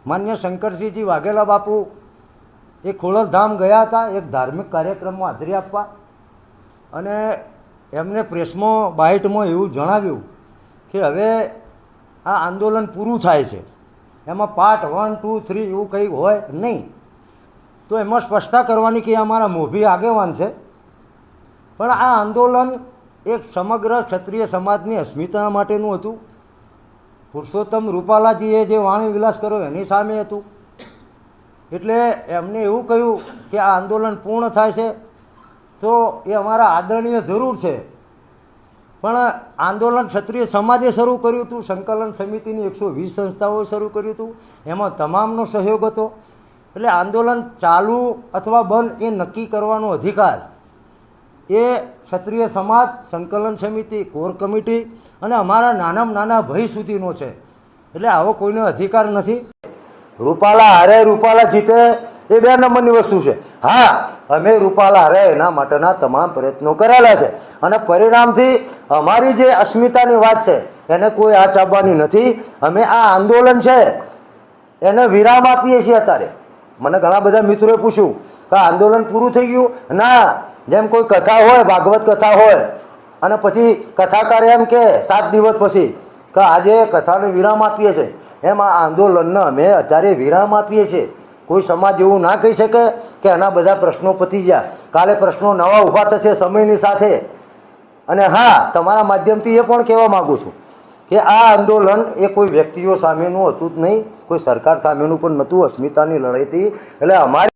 માન્ય શંકરસિંહજી વાઘેલા બાપુ એ ખોડલધામ ગયા હતા એક ધાર્મિક કાર્યક્રમમાં હાજરી આપવા, અને એમને પ્રેસમાં બાઇટમાં એવું જણાવ્યું કે હવે આ આંદોલન પૂરું થાય છે, એમાં પાર્ટ 1, 2, 3 એવું કંઈ હોય નહીં. તો એમાં સ્પષ્ટતા કરવાની કે અમારા મોભી આગેવાન છે, પણ આ આંદોલન એક સમગ્ર ક્ષત્રિય સમાજની અસ્મિતા માટેનું હતું. પુરુષોત્તમ રૂપાલાજીએ જે વાણી વિલાસ કર્યો એની સામે હતું. એટલે એમને એવું કહ્યું કે આ આંદોલન પૂર્ણ થાય છે તો એ અમારા આદરણીય જરૂર છે, પણ આંદોલન ક્ષત્રિય સમાજે શરૂ કર્યું હતું, સંકલન સમિતિની 120 સંસ્થાઓએ શરૂ કર્યું હતું, એમાં તમામનો સહયોગ હતો. એટલે આંદોલન ચાલુ અથવા બંધ એ નક્કી કરવાનો અધિકાર એ ક્ષત્રિય સમાજ, સંકલન સમિતિ, કોર કમિટી અને અમારા નાનામાં નાના ભાઈ સુધીનો છે. એટલે આવો કોઈનો અધિકાર નથી. રૂપાલા હારે રૂપાલા જીતે એ 2 નંબરની વસ્તુ છે. હા, અમે રૂપાલા હારે એના માટેના તમામ પ્રયત્નો કરેલા છે, અને પરિણામથી અમારી જે અસ્મિતાની વાત છે એને કોઈ આંચ આપવાની નથી. અમે આ આંદોલન છે એને વિરામ આપીએ છીએ. અત્યારે મને ઘણા બધા મિત્રોએ પૂછ્યું કે આંદોલન પૂરું થઈ ગયું? ના, જેમ કોઈ કથા હોય, ભાગવત કથા હોય, અને પછી કથાકાર એમ કે 7 દિવસ પછી કે આજે કથાને વિરામ આપીએ છીએ, એમ આ આંદોલનને અમે અત્યારે વિરામ આપીએ છીએ. કોઈ સમાજ એવું ના કહી શકે કે આના બધા પ્રશ્નો પતી ગયા. કાલે પ્રશ્નો નવા ઊભા થશે સમયની સાથે. અને હા, તમારા માધ્યમથી એ પણ કહેવા માગું છું કે આ આંદોલન એ કોઈ વ્યક્તિઓ સામેનું હતું જ નહીં, કોઈ સરકાર સામેનું પણ નહોતું, અસ્મિતાની લડાઈ હતી. એટલે અમારી